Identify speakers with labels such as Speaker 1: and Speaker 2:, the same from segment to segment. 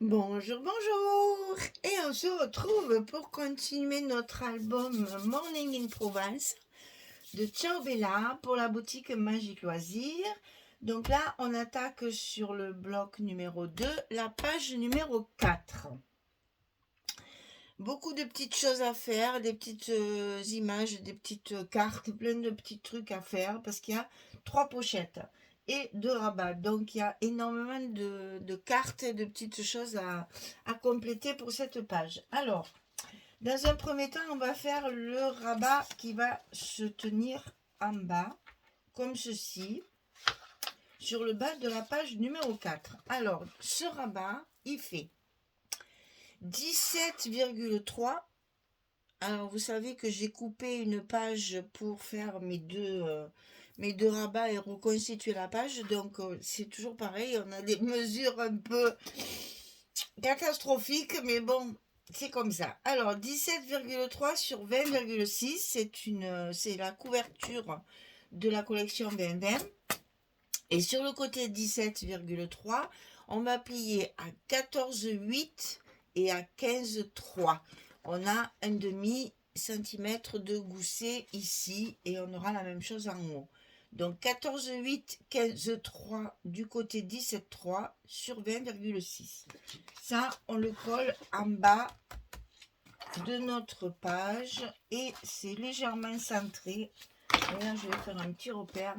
Speaker 1: Bonjour, bonjour! Et on se retrouve pour continuer notre album Morning in Provence de Ciao Bella pour la boutique Magique Loisirs. Donc là, on attaque sur le bloc numéro 2, la page numéro 4. Beaucoup de petites choses à faire, des petites images, des petites cartes, plein de petits trucs à faire parce qu'il y a 3 pochettes et 2 rabats. Donc il y a énormément de cartes et de petites choses à compléter pour cette page. Alors, dans un premier temps, on va faire le rabat qui va se tenir en bas, comme ceci, sur le bas de la page numéro 4. Alors, ce rabat, il fait 17,3. Alors, vous savez que j'ai coupé une page pour faire mes deux rabats et reconstituer la page. Donc, c'est toujours pareil. On a des mesures un peu catastrophiques, mais bon, c'est comme ça. Alors, 17,3 sur 20,6, c'est la couverture de la collection 2020. Et sur le côté 17,3, on va plier à 14,8 et à 15,3. On a un demi-centimètre de gousset ici et on aura la même chose en haut. Donc 14,8, 15,3 du côté 17,3 sur 20,6. Ça, on le colle en bas de notre page et c'est légèrement centré. Et là, je vais faire un petit repère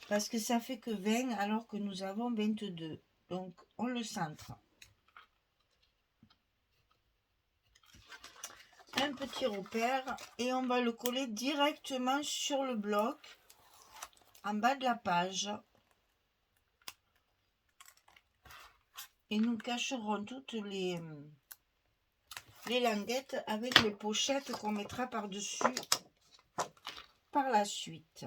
Speaker 1: parce que ça fait que 20 alors que nous avons 22. Donc, on le centre. Un petit repère et on va le coller directement sur le bloc en bas de la page. Et nous cacherons toutes les languettes avec les pochettes qu'on mettra par-dessus par la suite.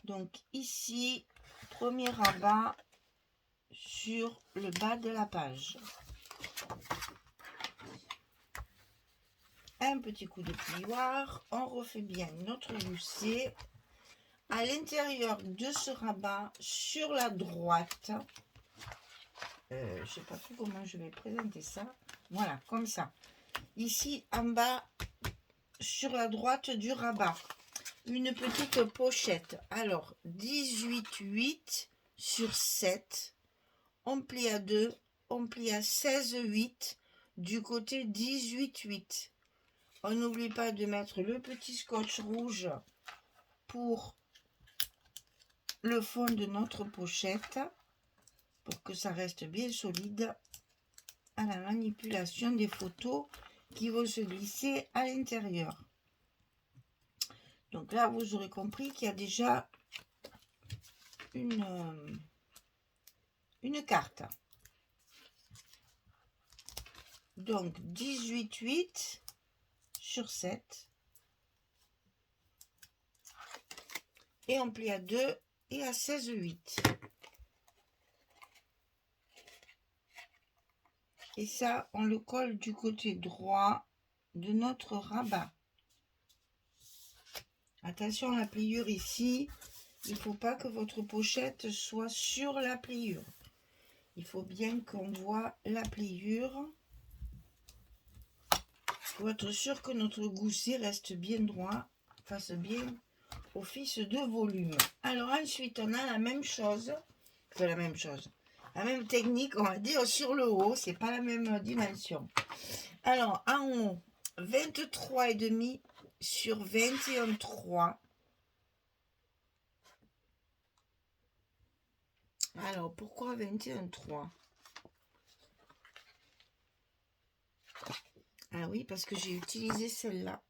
Speaker 1: Donc ici, premier rabat sur le bas de la page. Un petit coup de plioir, on refait bien notre gousset à l'intérieur de ce rabat sur la droite. Je sais pas trop comment je vais présenter ça. Voilà, comme ça. Ici en bas sur la droite du rabat, une petite pochette. Alors 18,8 sur 7. On plie à 2, on plie à 16,8 du côté 18,8. On n'oublie pas de mettre le petit scotch rouge pour le fond de notre pochette pour que ça reste bien solide à la manipulation des photos qui vont se glisser à l'intérieur. Donc là, vous aurez compris qu'il y a déjà une carte. Donc 18,8 sur 7. Et on plie à 2 et à 16,8. Et ça, on le colle du côté droit de notre rabat. Attention à la pliure ici. Il ne faut pas que votre pochette soit sur la pliure. Il faut bien qu'on voit la pliure. Il faut être sûr que notre gousset reste bien droit, fasse bien office de volume. Alors ensuite, on a la même chose. Enfin, la même chose. La même technique, on va dire, sur le haut. C'est pas la même dimension. Alors, en haut, 23,5 sur 21,3. Alors, pourquoi 21,3? Ah oui, parce que j'ai utilisé celle-là.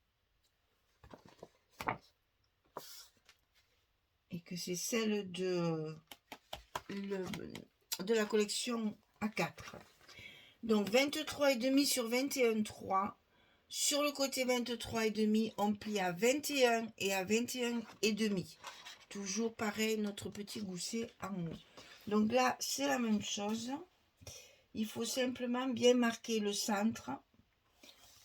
Speaker 1: Et que c'est celle de la collection A4. Donc, 23,5 sur 21,3. Sur le côté 23,5, on plie à 21 et à 21,5. Toujours pareil, notre petit gousset en haut. Donc là, c'est la même chose. Il faut simplement bien marquer le centre.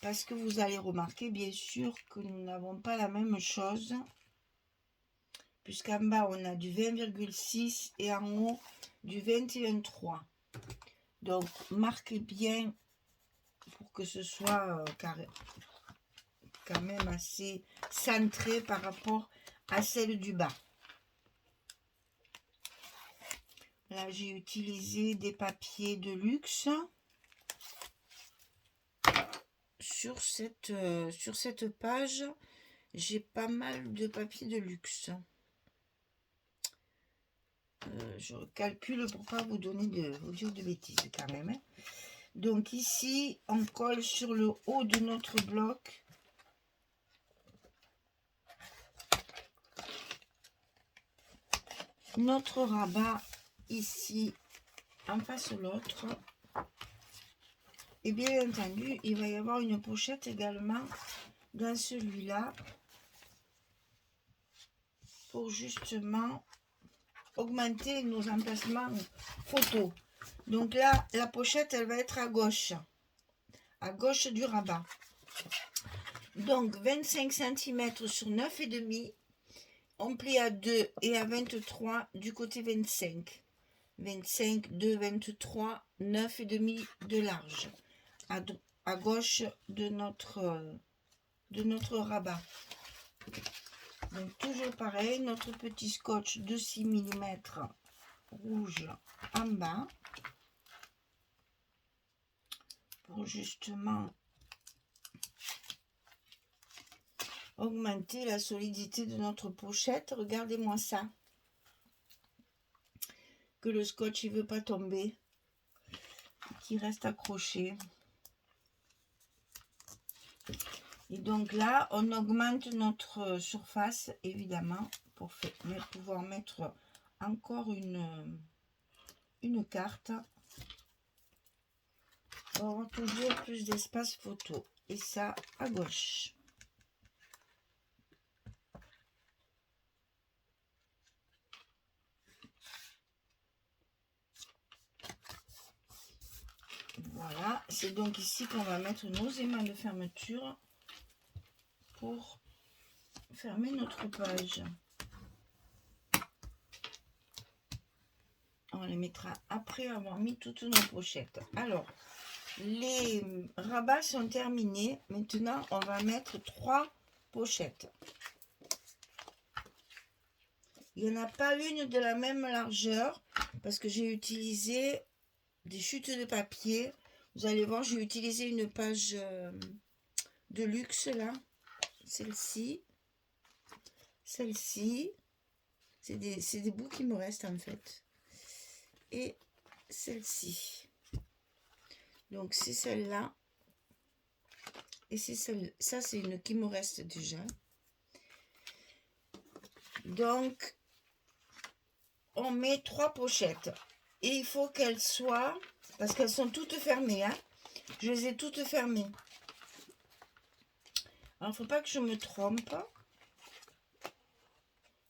Speaker 1: Parce que vous allez remarquer, bien sûr, que nous n'avons pas la même chose. Puisqu'en bas, on a du 20,6 et en haut, du 21,3. Donc, marquez bien pour que ce soit carré, quand même assez centré par rapport à celle du bas. Là, j'ai utilisé des papiers de luxe sur cette page. J'ai pas mal de papiers de luxe. Je calcule pour pas vous dire de bêtises quand même. Hein. Donc ici, on colle sur le haut de notre bloc. Notre rabat ici en face de l'autre. Et bien entendu, il va y avoir une pochette également dans celui-là pour justement augmenter nos emplacements photos. Donc là, la pochette, elle va être à gauche du rabat. Donc 25 cm sur 9,5, on plie à 2 et à 23 du côté 25. 25, 2, 23, 9,5 de large à gauche de notre rabat. Donc toujours pareil, notre petit scotch de 6 mm rouge en bas pour justement augmenter la solidité de notre pochette. Regardez-moi ça, que le scotch il veut pas tomber, qui reste accroché. Et donc là, on augmente notre surface, évidemment, pour pouvoir mettre encore une carte. On aura toujours plus d'espace photo. Et ça, à gauche. Voilà, c'est donc ici qu'on va mettre nos aimants de fermeture pour fermer notre page. On les mettra après avoir mis toutes nos pochettes. Alors, les rabats sont terminés. Maintenant, on va mettre 3 pochettes. Il n'y en a pas une de la même largeur parce que j'ai utilisé des chutes de papier. Vous allez voir, j'ai utilisé une page de luxe là. Celle-ci. Celle-ci. C'est des bouts qui me restent en fait. Et celle-ci. Donc c'est celle-là. Et c'est celle, ça c'est une qui me reste déjà. Donc on met 3 pochettes. Et il faut qu'elles soient, parce qu'elles sont toutes fermées, hein. Je les ai toutes fermées. Alors il ne faut pas que je me trompe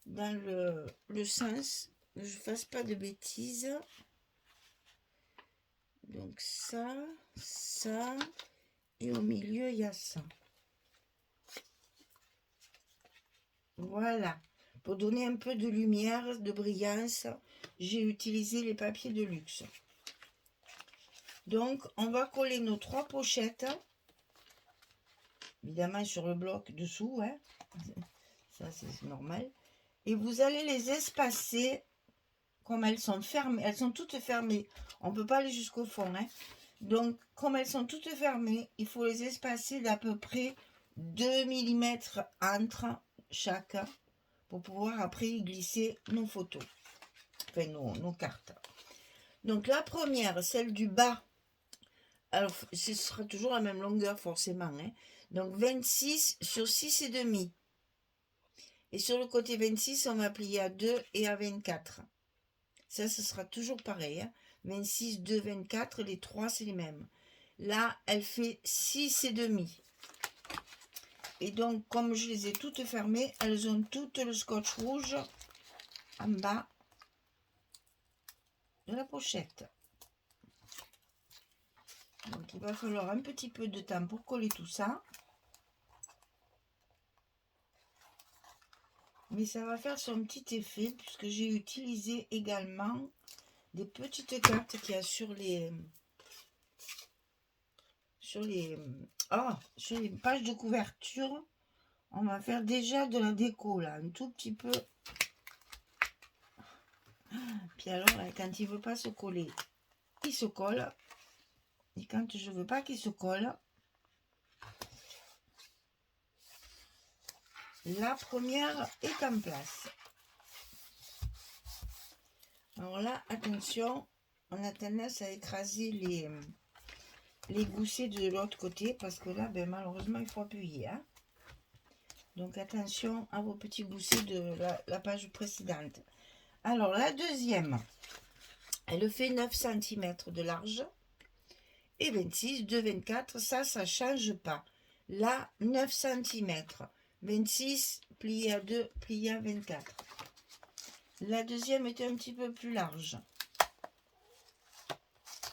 Speaker 1: dans le sens, que je ne fasse pas de bêtises. Donc ça, ça, et au milieu il y a ça. Voilà, pour donner un peu de lumière, de brillance, j'ai utilisé les papiers de luxe. Donc on va coller nos 3 pochettes, évidemment sur le bloc dessous, hein. Ça c'est normal. Et vous allez les espacer comme elles sont fermées. Elles sont toutes fermées. On ne peut pas aller jusqu'au fond. Hein. Donc, comme elles sont toutes fermées, il faut les espacer d'à peu près 2 mm entre chaque pour pouvoir après y glisser nos photos. Enfin, nos cartes. Donc, la première, celle du bas. Alors, ce sera toujours la même longueur forcément. Hein. Donc, 26 sur 6,5. Et sur le côté 26, on va plier à 2 et à 24. Ça, ce sera toujours pareil. Hein. 26, 2, 24, les 3, c'est les mêmes. Là, elle fait 6,5. Et donc, comme je les ai toutes fermées, elles ont toutes le scotch rouge en bas de la pochette. Donc, il va falloir un petit peu de temps pour coller tout ça. Mais ça va faire son petit effet puisque j'ai utilisé également des petites cartes qu'il y a sur les sur les pages de couverture, on va faire déjà de la déco là, un tout petit peu. Puis alors, là, quand il veut pas se coller, il se colle. Et quand je veux pas qu'il se colle, la première est en place. Alors là, attention, on a tendance à écraser les goussets de l'autre côté parce que là, ben, malheureusement, il faut appuyer. Hein. Donc attention à vos petits goussets de la page précédente. Alors la deuxième, elle fait 9 cm de large et 26 de 24, ça ne change pas. Là, 9 cm, 26 plié à 2, plié à 24. La deuxième est un petit peu plus large.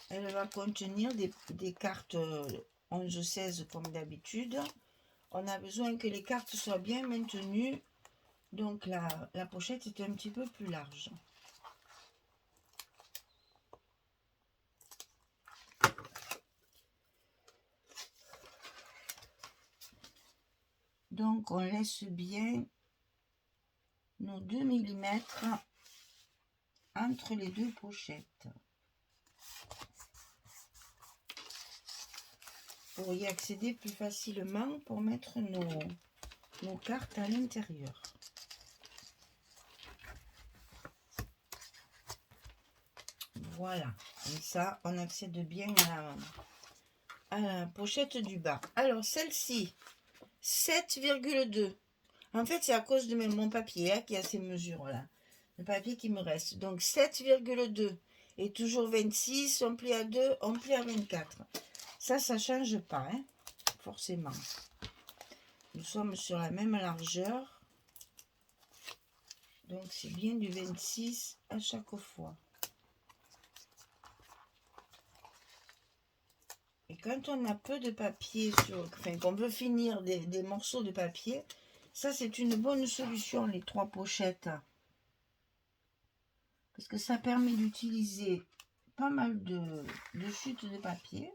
Speaker 1: Elle va contenir des cartes 11-16 comme d'habitude. On a besoin que les cartes soient bien maintenues. Donc la pochette est un petit peu plus large. Donc on laisse bien nos 2 mm entre les deux pochettes. Pour y accéder plus facilement pour mettre nos cartes à l'intérieur. Voilà, comme ça on accède bien à la pochette du bas. Alors celle-ci, 7,2. En fait c'est à cause de mon papier hein, qui a ces mesures là. Le papier qui me reste. Donc 7,2 et toujours 26, on plie à 2, on plie à 24. Ça ne change pas, hein, forcément. Nous sommes sur la même largeur. Donc c'est bien du 26 à chaque fois. Et quand on a peu de papier, qu'on veut finir des morceaux de papier, ça c'est une bonne solution, les 3 pochettes. Parce que ça permet d'utiliser pas mal de chutes de papier.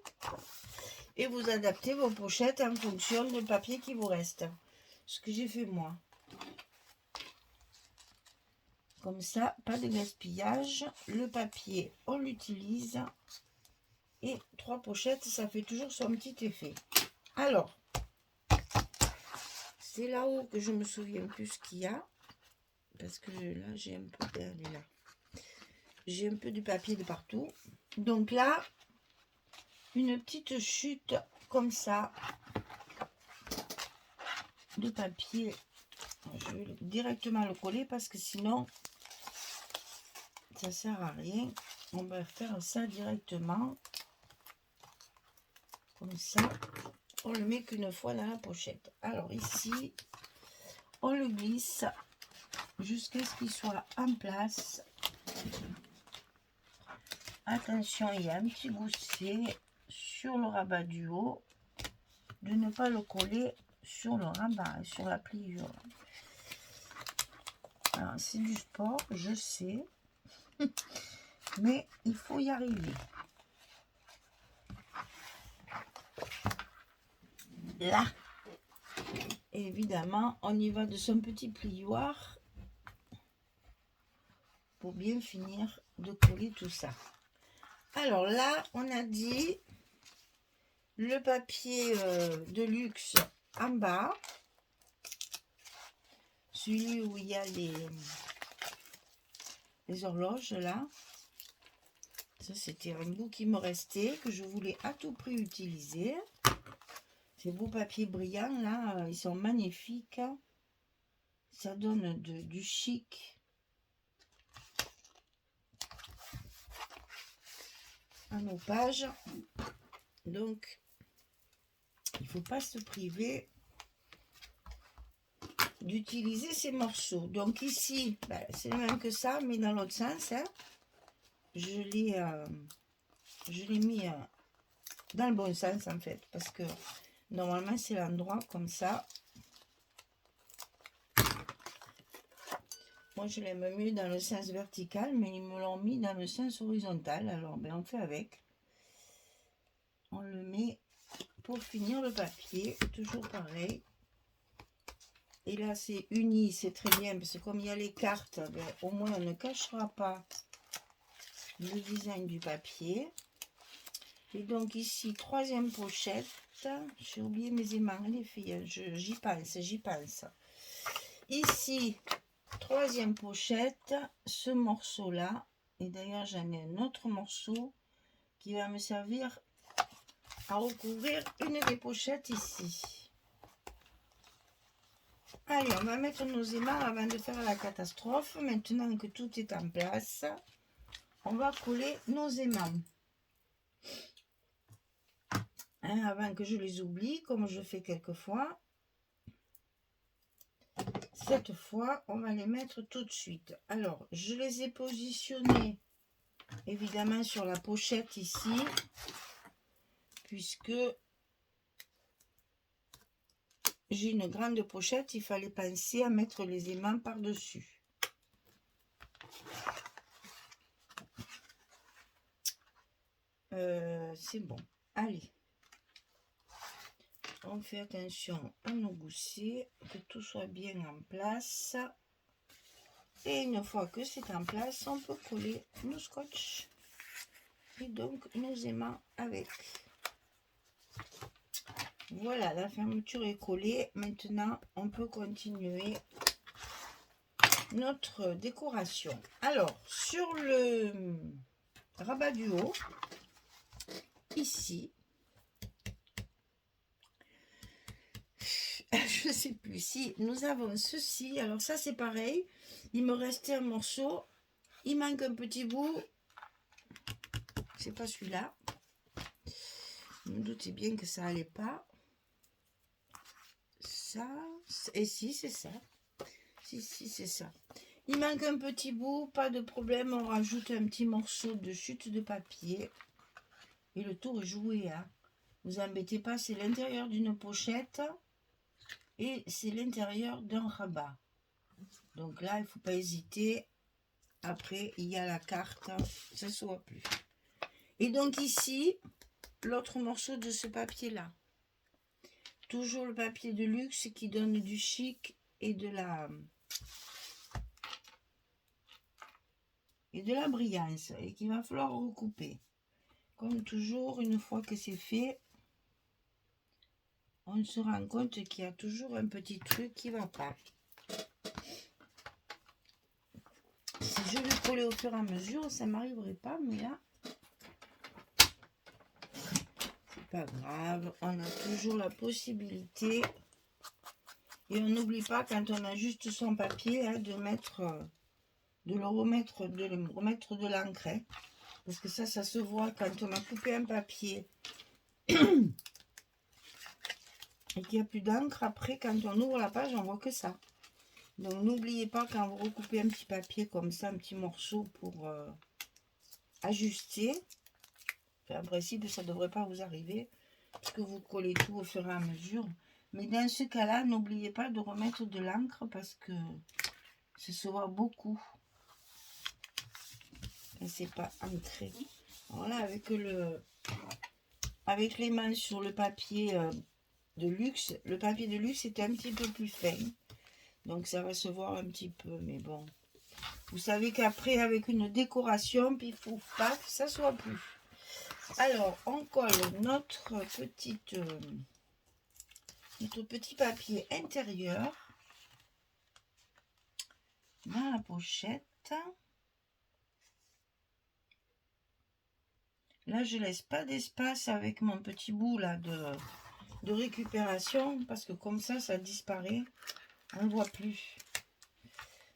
Speaker 1: Et vous adaptez vos pochettes en fonction du papier qui vous reste. Ce que j'ai fait moi. Comme ça, pas de gaspillage. Le papier, on l'utilise. Et 3 pochettes, ça fait toujours son petit effet. Alors, c'est là-haut que je me souviens plus ce qu'il y a. Parce que là, j'ai un peu... Elle est là. J'ai un peu de papier de partout. Donc là, une petite chute comme ça de papier. Je vais directement le coller parce que sinon, ça sert à rien. On va faire ça directement. Comme ça, on le met qu'une fois dans la pochette. Alors ici, on le glisse jusqu'à ce qu'il soit en place. Attention, il y a un petit gousset sur le rabat du haut. De ne pas le coller sur le rabat, sur la pliure. Alors, c'est du sport, je sais. Mais il faut y arriver. Là, évidemment, on y va de son petit plioir pour bien finir de coller tout ça. Alors là, on a dit le papier de luxe en bas, celui où il y a les horloges là. Ça, c'était un bout qui me restait, que je voulais à tout prix utiliser. Ces beaux papiers brillants là, ils sont magnifiques. Ça donne du chic. À nos pages. Donc, il ne faut pas se priver d'utiliser ces morceaux. Donc ici, ben, c'est le même que ça, mais dans l'autre sens. Hein. Je l'ai mis dans le bon sens en fait, parce que normalement c'est l'endroit comme ça. Moi je l'aime mieux dans le sens vertical, mais ils me l'ont mis dans le sens horizontal, alors ben, on fait avec. On le met pour finir le papier, toujours pareil. Et là, c'est uni, c'est très bien, parce que comme il y a les cartes, ben, au moins on ne cachera pas le design du papier. Et donc ici, troisième pochette. J'ai oublié mes aimants, les filles, j'y pense. Ici, troisième pochette, ce morceau-là. Et d'ailleurs, j'en ai un autre morceau qui va me servir à recouvrir une des pochettes ici. Allez, on va mettre nos aimants avant de faire la catastrophe. Maintenant que tout est en place, on va coller nos aimants. Hein, avant que je les oublie, comme je fais quelquefois. Cette fois, on va les mettre tout de suite. Alors, je les ai positionnés évidemment sur la pochette ici, puisque j'ai une grande pochette, il fallait penser à mettre les aimants par-dessus. C'est bon. Allez. On fait attention à nos goussets, que tout soit bien en place. Et une fois que c'est en place, on peut coller nos scotch. Et donc nos aimants avec. Voilà, la fermeture est collée. Maintenant, on peut continuer notre décoration. Alors, sur le rabat du haut, ici, je sais plus si nous avons ceci. Alors ça, c'est pareil. Il me restait un morceau. Il manque un petit bout. C'est pas celui-là. Je me doutais bien que ça allait pas. Ça, et si, c'est ça. Si, c'est ça. Il manque un petit bout, pas de problème. On rajoute un petit morceau de chute de papier. Et le tour est joué. Hein. Vous embêtez pas, c'est l'intérieur d'une pochette. Et c'est l'intérieur d'un rabat. Donc là, il ne faut pas hésiter. Après, il y a la carte. Ça ne se voit plus. Et donc ici, l'autre morceau de ce papier-là. Toujours le papier de luxe qui donne du chic et de la brillance. Et qu'il va falloir recouper. Comme toujours, une fois que c'est fait, on se rend compte qu'il y a toujours un petit truc qui ne va pas. Si je le collais au fur et à mesure, ça ne m'arriverait pas, mais là, c'est pas grave. On a toujours la possibilité. Et on n'oublie pas, quand on a juste son papier, hein, de le remettre de l'encre. Hein, parce que ça se voit quand on a coupé un papier et qu'il n'y a plus d'encre. Après, quand on ouvre la page, on voit que ça. Donc n'oubliez pas, quand vous recoupez un petit papier comme ça, un petit morceau pour ajuster. Enfin, en principe, ça ne devrait pas vous arriver, parce que vous collez tout au fur et à mesure. Mais dans ce cas-là, n'oubliez pas de remettre de l'encre, parce que ça se voit beaucoup. Et c'est pas ancré. Voilà, avec les mains sur le papier de luxe, le papier de luxe est un petit peu plus fin. Donc ça va se voir un petit peu, mais bon. Vous savez qu'après, avec une décoration, puis pouf, paf, ça soit plus. Alors, on colle notre petit papier intérieur dans la pochette. Là, je laisse pas d'espace avec mon petit bout là de récupération, parce que comme ça disparaît. On ne voit plus.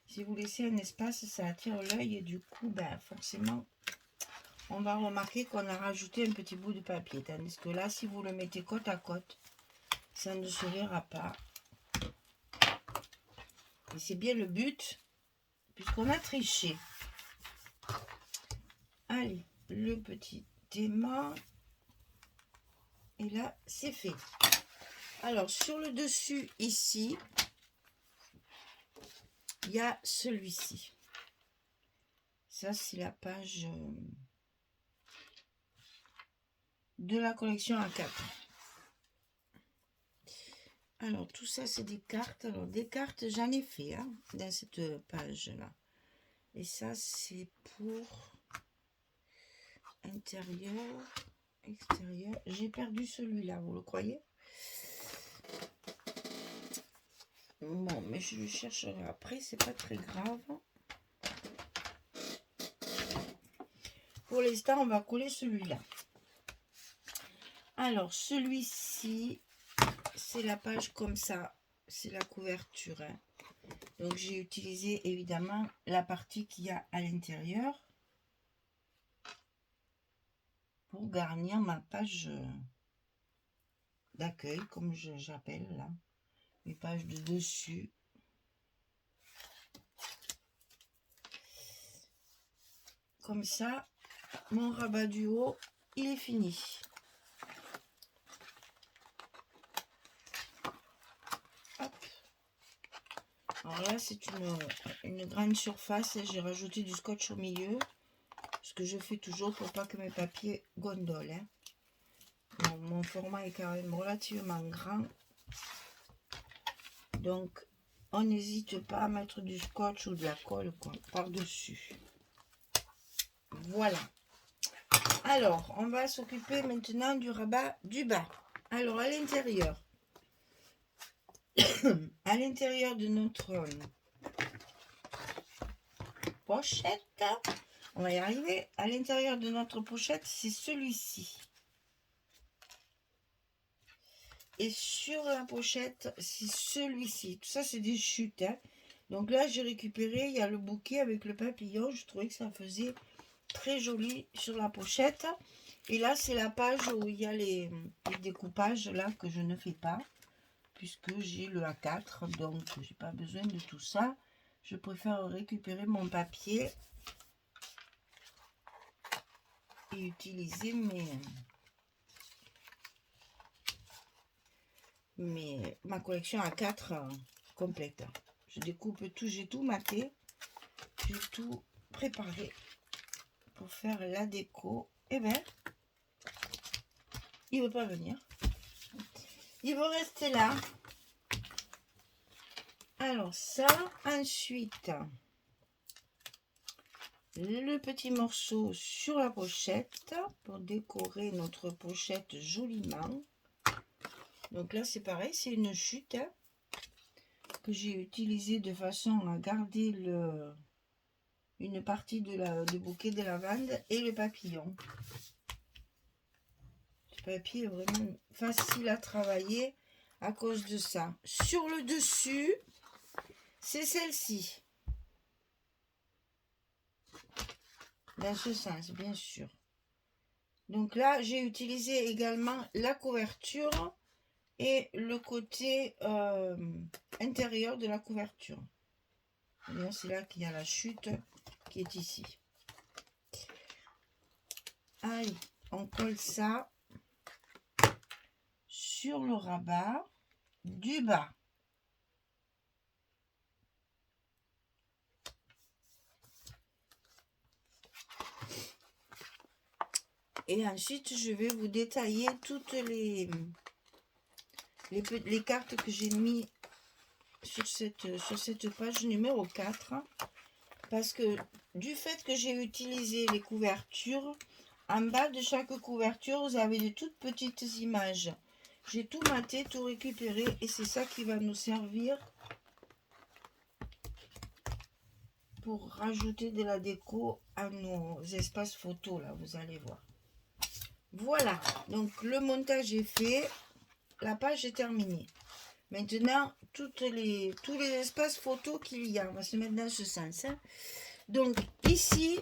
Speaker 1: Si vous laissez un espace, ça attire l'œil et du coup, ben, forcément, on va remarquer qu'on a rajouté un petit bout de papier. Tandis que là, si vous le mettez côte à côte, ça ne se verra pas. Et c'est bien le but, puisqu'on a triché. Allez, le petit aimant. Et là, c'est fait. Alors, sur le dessus, ici, il y a celui-ci. Ça, c'est la page de la collection A4. Alors, tout ça, c'est des cartes. Alors, des cartes, j'en ai fait hein, dans cette page-là. Et ça, c'est pour intérieur, extérieur. J'ai perdu celui-là, vous le croyez? Bon, mais je le chercherai après, c'est pas très grave. Pour l'instant, on va coller celui-là. Alors, celui-ci, c'est la page comme ça. C'est la couverture. Hein. Donc, j'ai utilisé évidemment la partie qu'il y a à l'intérieur pour garnir ma page d'accueil, comme j'appelle là. Mes pages de dessus. Comme ça, mon rabat du haut, il est fini. Hop. Alors là, c'est une grande surface. J'ai rajouté du scotch au milieu. Ce que je fais toujours pour pas que mes papiers gondolent. Hein. Bon, mon format est quand même relativement grand. Donc, on n'hésite pas à mettre du scotch ou de la colle par-dessus. Voilà. Alors, on va s'occuper maintenant du rabat du bas. Alors, à l'intérieur. À l'intérieur de notre pochette, on va y arriver. À l'intérieur de notre pochette, c'est celui-ci. Et sur la pochette, c'est celui-ci. Tout ça, c'est des chutes. Hein. Donc là, j'ai récupéré, il y a le bouquet avec le papillon. Je trouvais que ça faisait très joli sur la pochette. Et là, c'est la page où il y a les découpages là que je ne fais pas. Puisque j'ai le A4. Donc, j'ai pas besoin de tout ça. Je préfère récupérer mon papier. Et utiliser ma collection A4 complète. Je découpe tout, j'ai tout maté, j'ai tout préparé pour faire la déco. Et ben, il veut pas venir. Il va rester là. Alors ça, ensuite, le petit morceau sur la pochette pour décorer notre pochette joliment. Donc là, c'est pareil, c'est une chute hein, que j'ai utilisée de façon à garder une partie du bouquet de lavande et le papillon. Ce papier est vraiment facile à travailler à cause de ça. Sur le dessus, c'est celle-ci. Dans ce sens, bien sûr. Donc là, j'ai utilisé également la couverture et le côté intérieur de la couverture. C'est là qu'il y a la chute qui est ici. Allez, on colle ça sur le rabat du bas. Et ensuite, je vais vous détailler toutes les cartes que j'ai mis sur cette page numéro 4. Parce que du fait que j'ai utilisé les couvertures, en bas de chaque couverture, vous avez de toutes petites images. J'ai tout maté, tout récupéré et c'est ça qui va nous servir pour rajouter de la déco à nos espaces photos, là, vous allez voir. Voilà, donc le montage est fait, la page est terminée. Maintenant, tous les espaces photos qu'il y a, on va se mettre dans ce sens. Hein. Donc ici,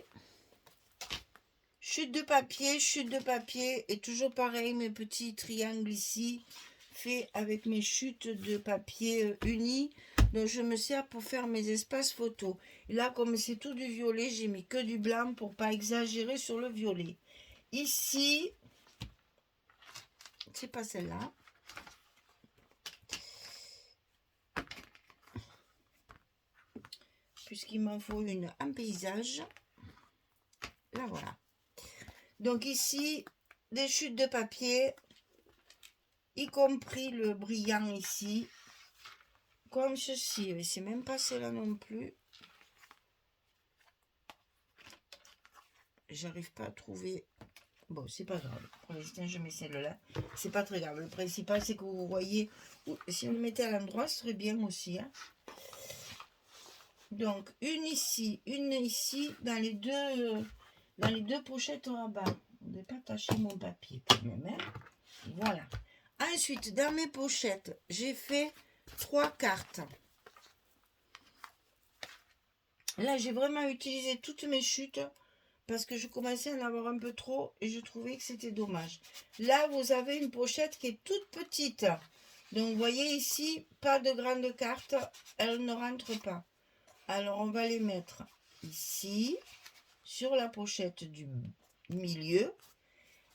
Speaker 1: chute de papier, et toujours pareil, mes petits triangles ici, faits avec mes chutes de papier unis. Donc je me sers pour faire mes espaces photos. Et là, comme c'est tout du violet, j'ai mis que du blanc pour pas exagérer sur le violet. Ici, c'est pas celle-là. Puisqu'il m'en faut une en paysage. Là, voilà. Donc ici, des chutes de papier y compris le brillant ici, comme ceci. Mais c'est même pas celle-là non plus. J'arrive pas à trouver. Bon, c'est pas grave. Pour l'instant, je mets celle-là. C'est pas très grave. Le principal, c'est que vous voyez. Si vous le mettez à l'endroit, ce serait bien aussi. Hein. Donc, une ici dans les deux pochettes en bas. Je ne vais pas tâcher mon papier quand même. Hein. Voilà. Ensuite, dans mes pochettes, j'ai fait 3 cartes. Là, j'ai vraiment utilisé toutes mes chutes parce que je commençais à en avoir un peu trop et je trouvais que c'était dommage. Là, vous avez une pochette qui est toute petite. Donc, vous voyez ici, pas de grandes cartes. Elles ne rentrent pas. Alors, on va les mettre ici, sur la pochette du milieu.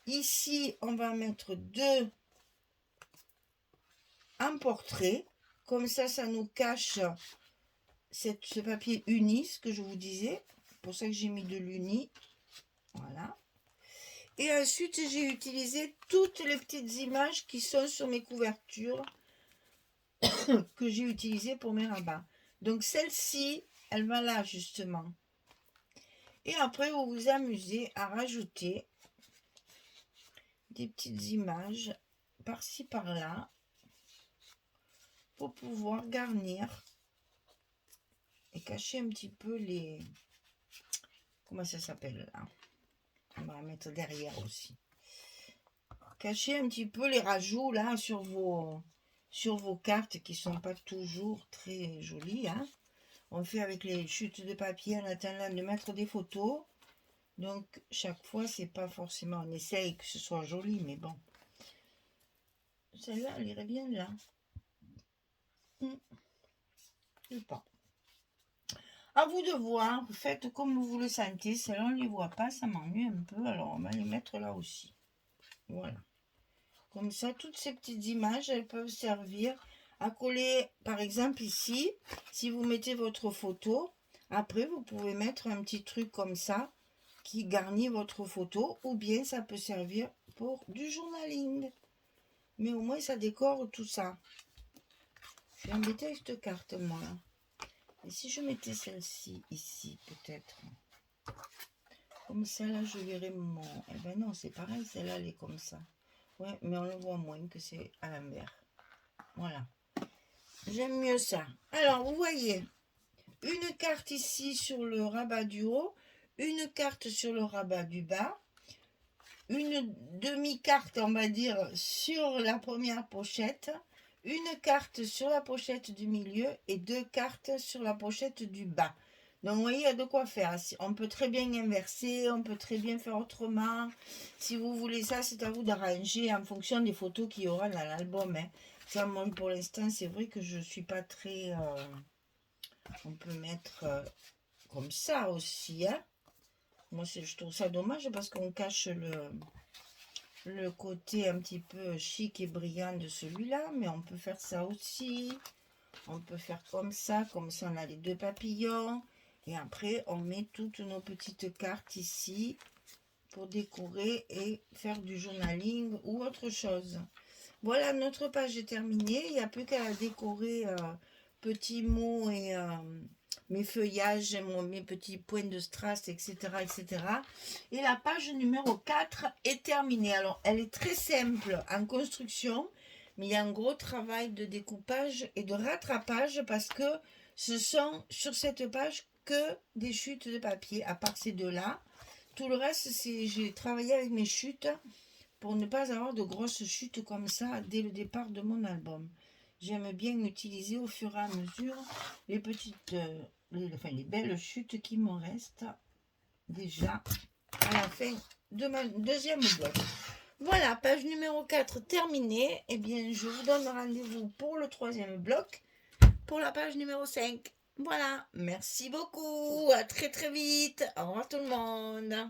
Speaker 1: Ici, on va mettre 2 en portrait. Comme ça, ça nous cache ce papier uni, ce que je vous disais. C'est pour ça que j'ai mis de l'uni. Voilà. Et ensuite, j'ai utilisé toutes les petites images qui sont sur mes couvertures que j'ai utilisées pour mes rabats. Donc, celle-ci, elle va là, justement. Et après, vous vous amusez à rajouter des petites images par-ci, par-là pour pouvoir garnir et cacher un petit peu les... Comment ça s'appelle là? On va mettre derrière aussi. Cacher un petit peu les rajouts là sur vos cartes qui sont pas toujours très jolies. Hein. On fait avec les chutes de papier en attendant de mettre des photos. Donc chaque fois c'est pas forcément... On essaye que ce soit joli mais bon. Celle-là elle irait bien là. Je sais pas. À vous de voir, vous faites comme vous le sentez. Celles-là, on ne les voit pas, ça m'ennuie un peu. Alors, on va les mettre là aussi. Voilà. Comme ça, toutes ces petites images, elles peuvent servir à coller, par exemple ici, si vous mettez votre photo, après, vous pouvez mettre un petit truc comme ça qui garnit votre photo, ou bien ça peut servir pour du journaling. Mais au moins, ça décore tout ça. Je suis embêtée avec cette carte, moi. Et si je mettais celle-ci ici, peut-être. Comme ça, là, je verrais mon... Eh ben non, c'est pareil, celle-là, elle est comme ça. Ouais, mais on le voit moins que c'est à l'envers. Voilà. J'aime mieux ça. Alors, vous voyez, une carte ici sur le rabat du haut, une carte sur le rabat du bas, une demi-carte, on va dire, sur la première pochette, une carte sur la pochette du milieu et 2 cartes sur la pochette du bas. Donc, vous voyez, il y a de quoi faire. On peut très bien inverser, on peut très bien faire autrement. Si vous voulez ça, c'est à vous d'arranger en fonction des photos qu'il y aura dans l'album. Hein. Ça, moi, pour l'instant, c'est vrai que je ne suis pas très... on peut mettre comme ça aussi. Hein. Moi, je trouve ça dommage parce qu'on cache le côté un petit peu chic et brillant de celui-là. Mais on peut faire ça aussi. On peut faire comme ça on a les 2 papillons. Et après, on met toutes nos petites cartes ici pour décorer et faire du journaling ou autre chose. Voilà, notre page est terminée. Il n'y a plus qu'à la décorer petits mots et mes feuillages, mes petits points de strass, etc., etc. Et la page numéro 4 est terminée. Alors, elle est très simple en construction, mais il y a un gros travail de découpage et de rattrapage parce que ce sont sur cette page que des chutes de papier, à part ces deux-là. Tout le reste, j'ai travaillé avec mes chutes pour ne pas avoir de grosses chutes comme ça dès le départ de mon album. J'aime bien utiliser au fur et à mesure les petites, les belles chutes qui me restent déjà à la fin de ma deuxième bloc. Voilà, page numéro 4 terminée. Eh bien, je vous donne rendez-vous pour le 3e bloc, pour la page numéro 5. Voilà, merci beaucoup, à très très vite, au revoir tout le monde.